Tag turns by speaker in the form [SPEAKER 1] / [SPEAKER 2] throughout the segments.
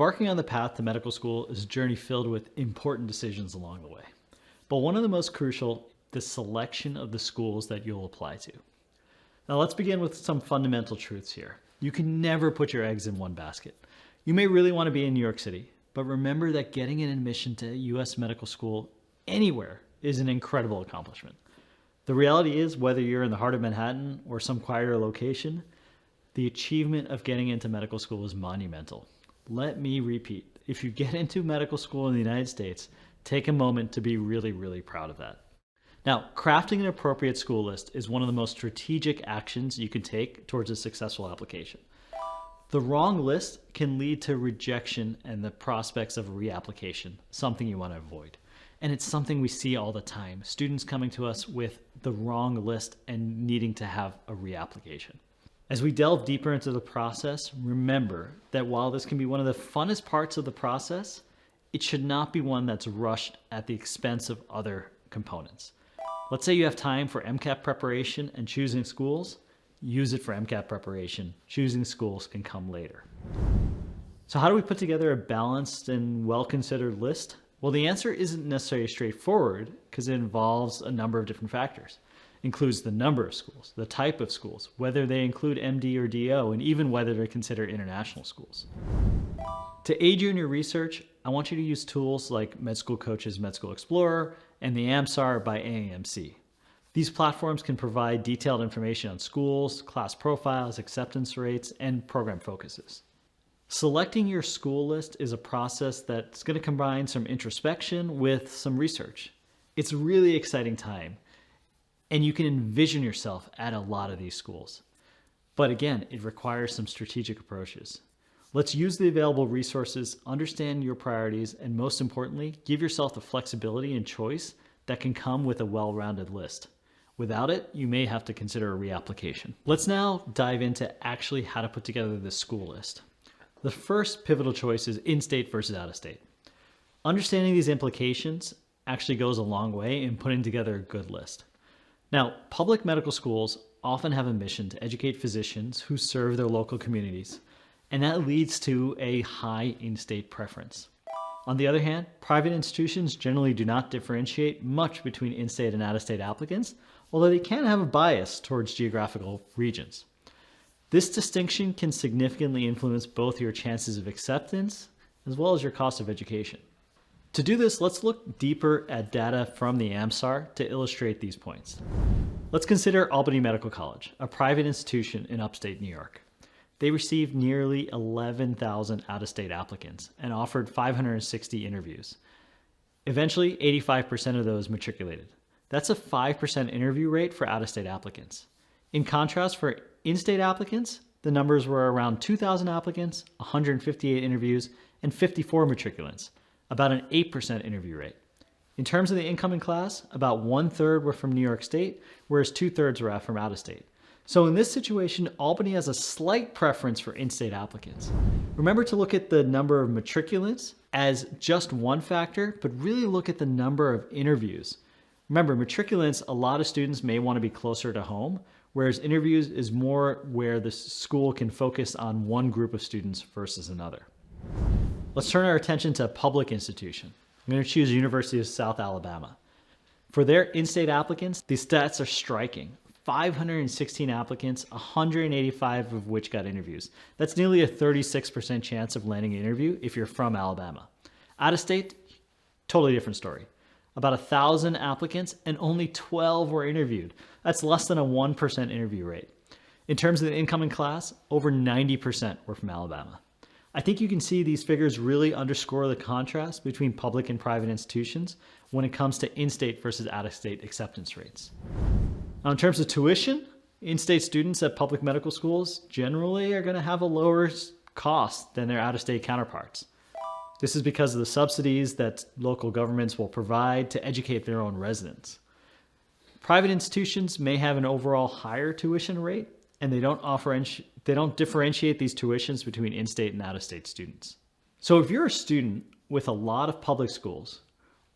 [SPEAKER 1] Embarking on the path to medical school is a journey filled with important decisions along the way. But one of the most crucial, the selection of the schools that you'll apply to. Now let's begin with some fundamental truths here. You can never put your eggs in one basket. You may really want to be in New York City, but remember that getting an admission to U.S. medical school anywhere is an incredible accomplishment. The reality is, whether you're in the heart of Manhattan or some quieter location, the achievement of getting into medical school is monumental. Let me repeat, if you get into medical school in the United States, take a moment to be really, really proud of that. Now, crafting an appropriate school list is one of the most strategic actions you can take towards a successful application. The wrong list can lead to rejection and the prospects of a reapplication, something you want to avoid. And it's something we see all the time, students coming to us with the wrong list and needing to have a reapplication. As we delve deeper into the process, remember that while this can be one of the funnest parts of the process, it should not be one that's rushed at the expense of other components. Let's say you have time for MCAT preparation and choosing schools, use it for MCAT preparation. Choosing schools can come later. So how do we put together a balanced and well-considered list? Well, the answer isn't necessarily straightforward because it involves a number of different factors. It includes the number of schools, the type of schools, whether they include MD or DO, and even whether they consider international schools. To aid you in your research, I want you to use tools like Med School Coach's Med School Explorer and the AMCAS by AMC. These platforms can provide detailed information on schools, class profiles, acceptance rates, and program focuses. Selecting your school list is a process that's going to combine some introspection with some research. It's a really exciting time, and you can envision yourself at a lot of these schools. But again, it requires some strategic approaches. Let's use the available resources, understand your priorities, and most importantly, give yourself the flexibility and choice that can come with a well-rounded list. Without it, you may have to consider a reapplication. Let's now dive into actually how to put together this school list. The first pivotal choice is in-state versus out-of-state. Understanding these implications actually goes a long way in putting together a good list. Now, public medical schools often have a mission to educate physicians who serve their local communities, and that leads to a high in-state preference. On the other hand, private institutions generally do not differentiate much between in-state and out-of-state applicants, although they can have a bias towards geographical regions. This distinction can significantly influence both your chances of acceptance as well as your cost of education. To do this, let's look deeper at data from the AMCAS to illustrate these points. Let's consider Albany Medical College, a private institution in upstate New York. They received nearly 11,000 out-of-state applicants and offered 560 interviews. Eventually, 85% of those matriculated. That's a 5% interview rate for out-of-state applicants. In contrast, for in-state applicants, the numbers were around 2,000 applicants, 158 interviews, and 54 matriculants, about an 8% interview rate. In terms of the incoming class, about 1/3 were from New York State, whereas 2/3 were from out-of-state. So in this situation, Albany has a slight preference for in-state applicants. Remember to look at the number of matriculants as just one factor, but really look at the number of interviews. Remember, matriculants, a lot of students may want to be closer to home, whereas interviews is more where the school can focus on one group of students versus another. Let's turn our attention to a public institution. I'm going to choose University of South Alabama. For their in-state applicants, these stats are striking. 516 applicants, 185 of which got interviews. That's nearly a 36% chance of landing an interview if you're from Alabama. Out of state, totally different story. About 1,000 applicants and only 12 were interviewed. That's less than a 1% interview rate. In terms of the incoming class, over 90% were from Alabama. I think you can see these figures really underscore the contrast between public and private institutions when it comes to in-state versus out-of-state acceptance rates. Now, in terms of tuition, in-state students at public medical schools generally are going to have a lower cost than their out-of-state counterparts. This is because of the subsidies that local governments will provide to educate their own residents. Private institutions may have an overall higher tuition rate, and they don't differentiate these tuitions between in-state and out-of-state students. So if you're a student with a lot of public schools,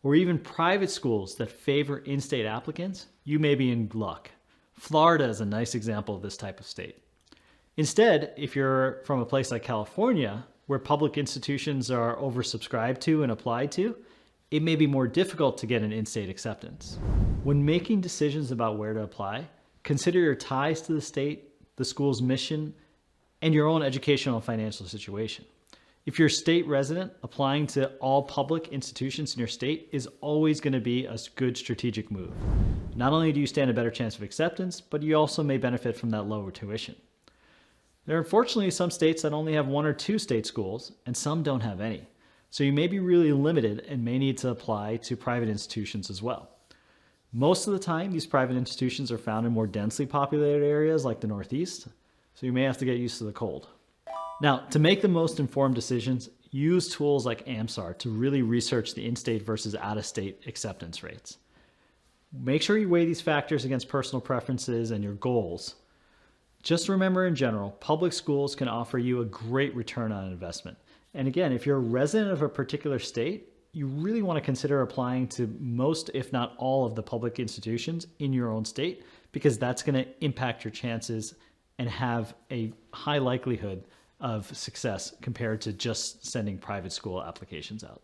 [SPEAKER 1] or even private schools that favor in-state applicants, you may be in luck. Florida is a nice example of this type of state. Instead, if you're from a place like California, where public institutions are oversubscribed to and applied to, it may be more difficult to get an in-state acceptance. When making decisions about where to apply, consider your ties to the state, the school's mission, and your own educational and financial situation. If you're a state resident, applying to all public institutions in your state is always going to be a good strategic move. Not only do you stand a better chance of acceptance, but you also may benefit from that lower tuition. There are unfortunately some states that only have 1 or 2 state schools, and some don't have any. So you may be really limited and may need to apply to private institutions as well. Most of the time, these private institutions are found in more densely populated areas like the Northeast, so you may have to get used to the cold. Now, to make the most informed decisions, use tools like AMCAS to really research the in-state versus out-of-state acceptance rates. Make sure you weigh these factors against personal preferences and your goals. Just remember in general, public schools can offer you a great return on investment. And again, if you're a resident of a particular state, you really want to consider applying to most, if not all, of the public institutions in your own state, because that's going to impact your chances and have a high likelihood of success compared to just sending private school applications out.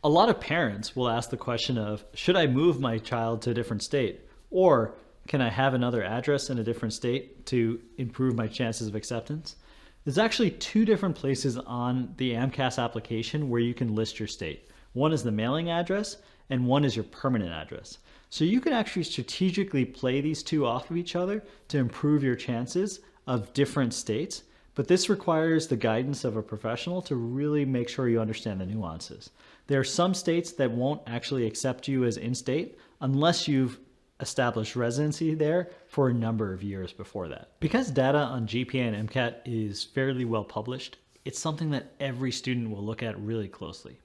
[SPEAKER 1] A lot of parents will ask the question of, should I move my child to a different state? Or can I have another address in a different state to improve my chances of acceptance? There's actually 2 different places on the AMCAS application where you can list your state. One is the mailing address and one is your permanent address. So you can actually strategically play these 2 off of each other to improve your chances of different states. But this requires the guidance of a professional to really make sure you understand the nuances. There are some states that won't actually accept you as in-state unless you've established residency there for a number of years before that. Because data on GPA and MCAT is fairly well published, it's something that every student will look at really closely.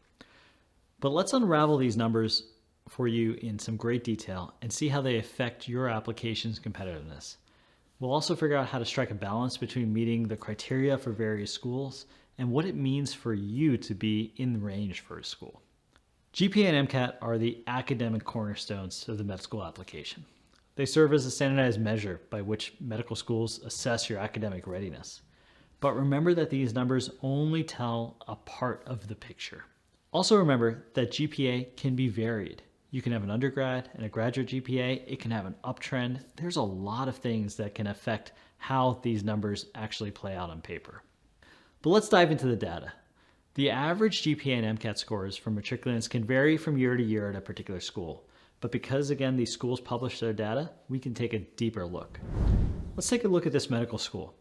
[SPEAKER 1] But let's unravel these numbers for you in some great detail and see how they affect your application's competitiveness. We'll also figure out how to strike a balance between meeting the criteria for various schools and what it means for you to be in range for a school. GPA and MCAT are the academic cornerstones of the med school application. They serve as a standardized measure by which medical schools assess your academic readiness. But remember that these numbers only tell a part of the picture. Also remember that GPA can be varied. You can have an undergrad and a graduate GPA. It can have an uptrend. There's a lot of things that can affect how these numbers actually play out on paper. But let's dive into the data. The average GPA and MCAT scores for matriculants can vary from year to year at a particular school. But because, again, these schools publish their data, we can take a deeper look. Let's take a look at this medical school.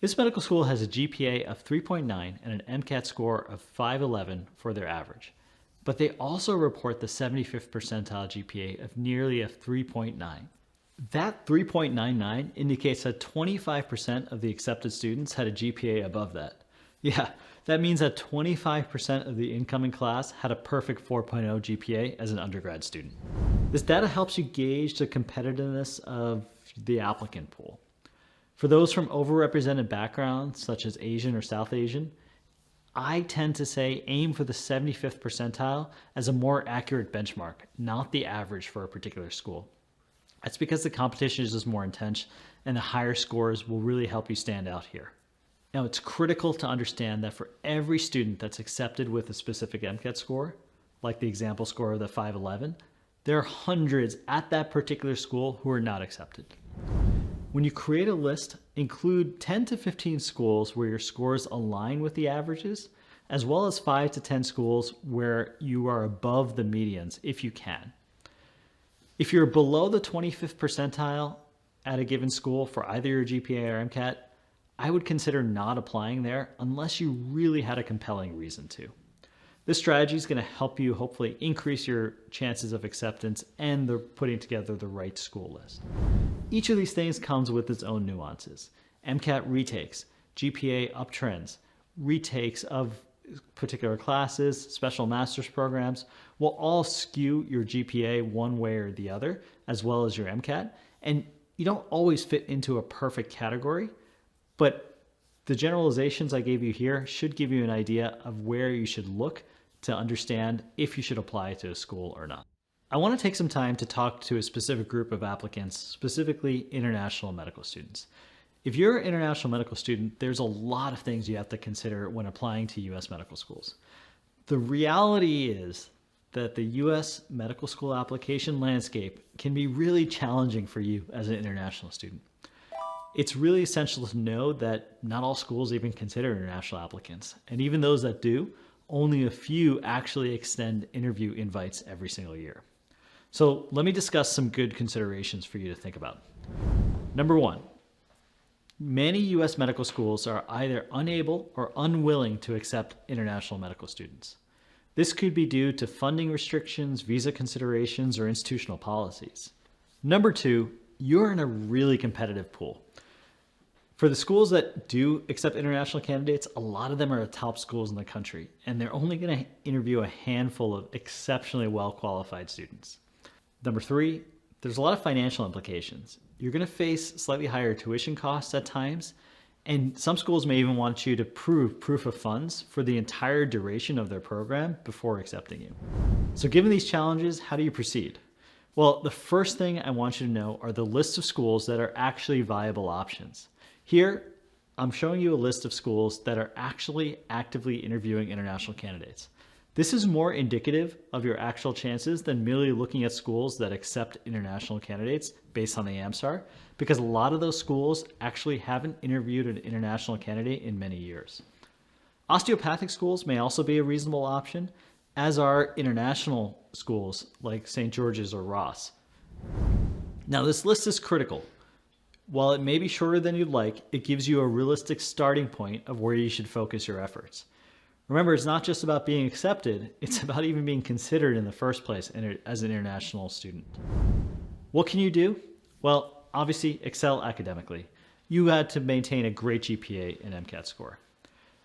[SPEAKER 1] This medical school has a GPA of 3.9 and an MCAT score of 511 for their average. But they also report the 75th percentile GPA of nearly a 3.9. That 3.99 indicates that 25% of the accepted students had a GPA above that. Yeah, that means that 25% of the incoming class had a perfect 4.0 GPA as an undergrad student. This data helps you gauge the competitiveness of the applicant pool. For those from overrepresented backgrounds, such as Asian or South Asian, I tend to say aim for the 75th percentile as a more accurate benchmark, not the average for a particular school. That's because the competition is just more intense and the higher scores will really help you stand out here. Now, it's critical to understand that for every student that's accepted with a specific MCAT score, like the example score of the 511, there are hundreds at that particular school who are not accepted. When you create a list, include 10 to 15 schools where your scores align with the averages, as well as 5 to 10 schools where you are above the medians if you can. If you're below the 25th percentile at a given school for either your GPA or MCAT, I would consider not applying there unless you really had a compelling reason to. This strategy is going to help you hopefully increase your chances of acceptance and putting together the right school list. Each of these things comes with its own nuances. MCAT retakes, GPA uptrends, retakes of particular classes, special master's programs will all skew your GPA one way or the other, as well as your MCAT. And you don't always fit into a perfect category, but the generalizations I gave you here should give you an idea of where you should look to understand if you should apply to a school or not. I want to take some time to talk to a specific group of applicants, specifically international medical students. If you're an international medical student, there's a lot of things you have to consider when applying to U.S. medical schools. The reality is that the U.S. medical school application landscape can be really challenging for you as an international student. It's really essential to know that not all schools even consider international applicants, and even those that do, only a few actually extend interview invites every single year. So let me discuss some good considerations for you to think about. Number one, many U.S. medical schools are either unable or unwilling to accept international medical students. This could be due to funding restrictions, visa considerations, or institutional policies. Number two, you're in a really competitive pool. For the schools that do accept international candidates, a lot of them are the top schools in the country, and they're only going to interview a handful of exceptionally well-qualified students. Number three, there's a lot of financial implications. You're going to face slightly higher tuition costs at times, and some schools may even want you to prove proof of funds for the entire duration of their program before accepting you. So given these challenges, how do you proceed? Well, the first thing I want you to know are the list of schools that are actually viable options. Here, I'm showing you a list of schools that are actually actively interviewing international candidates. This is more indicative of your actual chances than merely looking at schools that accept international candidates based on the AMSAR, because a lot of those schools actually haven't interviewed an international candidate in many years. Osteopathic schools may also be a reasonable option, as are international schools like St. George's or Ross. Now, this list is critical. While it may be shorter than you'd like, it gives you a realistic starting point of where you should focus your efforts. Remember, it's not just about being accepted, it's about even being considered in the first place as an international student. What can you do? Well, obviously, excel academically. You had to maintain a great GPA and MCAT score.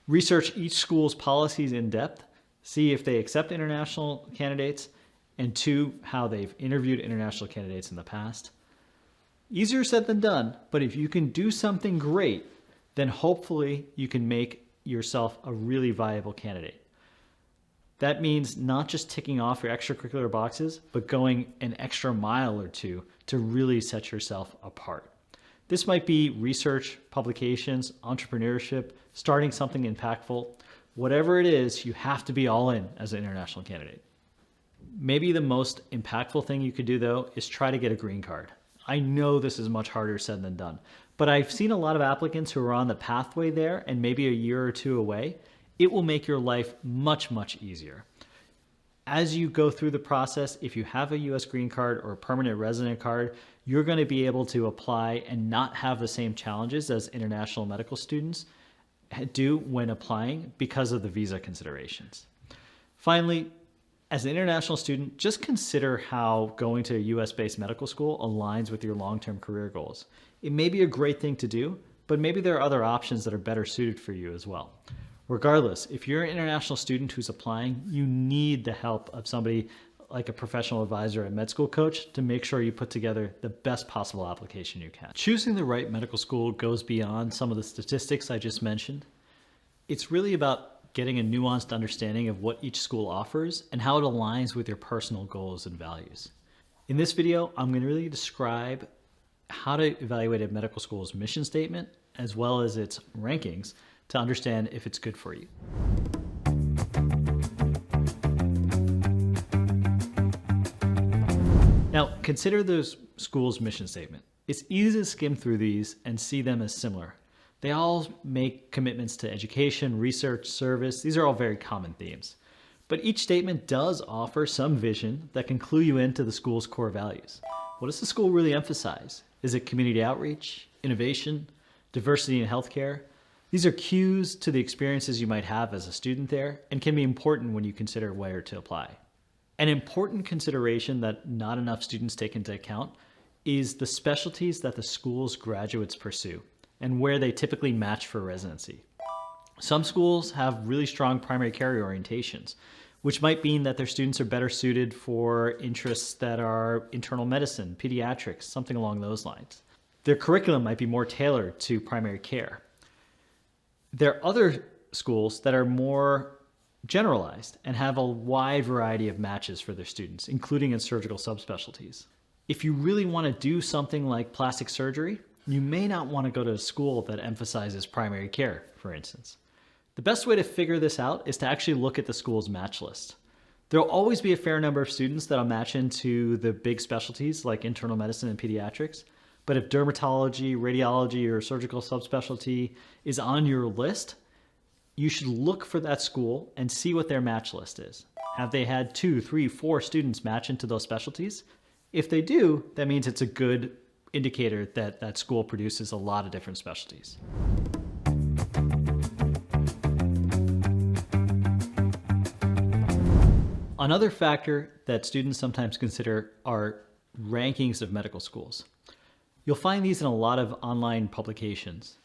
[SPEAKER 1] Research each school's policies in depth, see if they accept international candidates, and two, how they've interviewed international candidates in the past. Easier said than done, but if you can do something great, then hopefully you can make yourself a really viable candidate. That means not just ticking off your extracurricular boxes, but going an extra mile or two to really set yourself apart. This might be research, publications, entrepreneurship, starting something impactful. Whatever it is, you have to be all in as an international candidate. Maybe the most impactful thing you could do, though, is try to get a green card. I know this is much harder said than done, but I've seen a lot of applicants who are on the pathway there and maybe a year or two away. It will make your life much, much easier. As you go through the process, if you have a U.S. green card or a permanent resident card, you're going to be able to apply and not have the same challenges as international medical students do when applying because of the visa considerations. Finally, as an international student, just consider how going to a US-based medical school aligns with your long-term career goals. It may be a great thing to do, but maybe there are other options that are better suited for you as well. Regardless, if you're an international student who's applying, you need the help of somebody like a professional advisor or a med school coach to make sure you put together the best possible application you can. Choosing the right medical school goes beyond some of the statistics I just mentioned. It's really about getting a nuanced understanding of what each school offers and how it aligns with your personal goals and values. In this video, I'm going to really describe how to evaluate a medical school's mission statement as well as its rankings to understand if it's good for you. Now, consider the school's mission statement. It's easy to skim through these and see them as similar. They all make commitments to education, research, service. These are all very common themes. But each statement does offer some vision that can clue you into the school's core values. What does the school really emphasize? Is it community outreach, innovation, diversity in healthcare? These are cues to the experiences you might have as a student there and can be important when you consider where to apply. An important consideration that not enough students take into account is the specialties that the school's graduates pursue and where they typically match for residency. Some schools have really strong primary care orientations, which might mean that their students are better suited for interests that are internal medicine, pediatrics, something along those lines. Their curriculum might be more tailored to primary care. There are other schools that are more generalized and have a wide variety of matches for their students, including in surgical subspecialties. If you really want to do something like plastic surgery, You may not want to go to a school that emphasizes primary care, for instance. The best way to figure this out is to actually look at the school's match list. There'll always be a fair number of students that'll match into the big specialties like internal medicine and pediatrics. But if dermatology, radiology, or surgical subspecialty is on your list, you should look for that school and see what their match list is. Have they had 2, 3, 4 students match into those specialties? If they do, that means it's a good indicator that that school produces a lot of different specialties. Another factor that students sometimes consider are rankings of medical schools. You'll find these in a lot of online publications.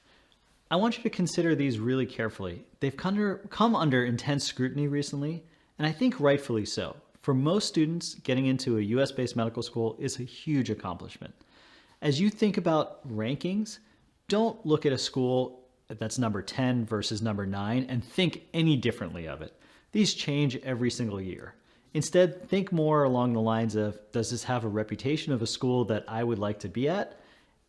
[SPEAKER 1] I want you to consider these really carefully. They've come under intense scrutiny recently, and I think rightfully so. For most students, getting into a US-based medical school is a huge accomplishment. As you think about rankings, don't look at a school that's number 10 versus number 9 and think any differently of it. These change every single year. Instead, think more along the lines of, does this have a reputation of a school that I would like to be at?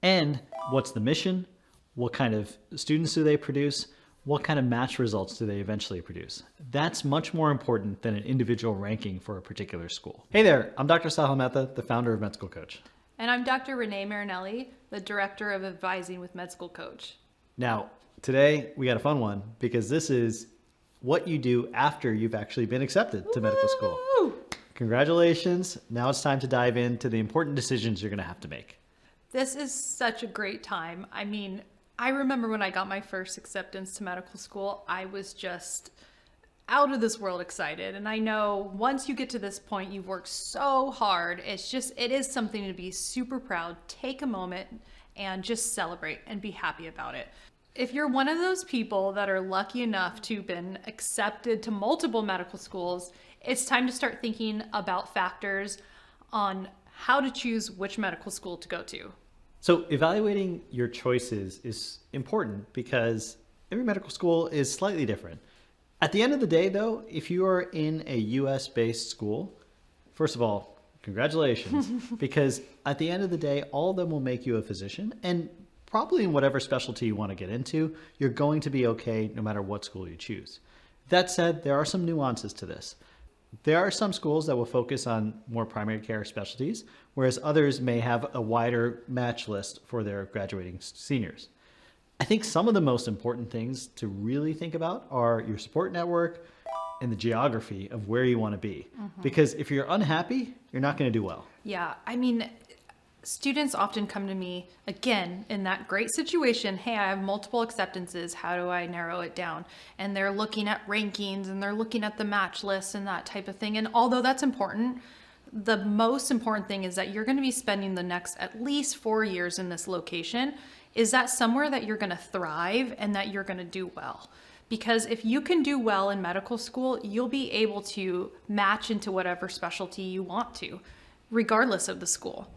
[SPEAKER 1] And what's the mission? What kind of students do they produce? What kind of match results do they eventually produce? That's much more important than an individual ranking for a particular school. Hey there, I'm Dr. Sahil Mehta, the founder of Med School Coach.
[SPEAKER 2] And I'm Dr. Renee Marinelli, the Director of Advising with Med School Coach.
[SPEAKER 1] Now, today we got a fun one because this is what you do after you've actually been accepted to medical school. Congratulations. Now it's time to dive into the important decisions you're going to have to make.
[SPEAKER 2] This is such a great time. I mean, I remember when I got my first acceptance to medical school, I was just out of this world excited. And I know once you get to this point, you've worked so hard. It is something to be super proud. Take a moment and just celebrate and be happy about it. If you're one of those people that are lucky enough to have been accepted to multiple medical schools, it's time to start thinking about factors on how to choose which medical school to go to.
[SPEAKER 1] So evaluating your choices is important because every medical school is slightly different. At the end of the day, though, if you are in a US-based school, first of all, congratulations, because at the end of the day, all of them will make you a physician, and probably in whatever specialty you want to get into, you're going to be okay no matter what school you choose. That said, there are some nuances to this. There are some schools that will focus on more primary care specialties, whereas others may have a wider match list for their graduating seniors. I think some of the most important things to really think about are your support network and the geography of where you want to be. Because if you're unhappy, you're not going to do well.
[SPEAKER 2] Yeah, I mean, students often come to me, again, in that great situation, hey, I have multiple acceptances, how do I narrow it down? And they're looking at rankings and they're looking at the match list and that type of thing. And although that's important, the most important thing is that you're going to be spending the next at least 4 years in this location. Is that somewhere that you're going to thrive and that you're going to do well? Because if you can do well in medical school, you'll be able to match into whatever specialty you want to, regardless of the school.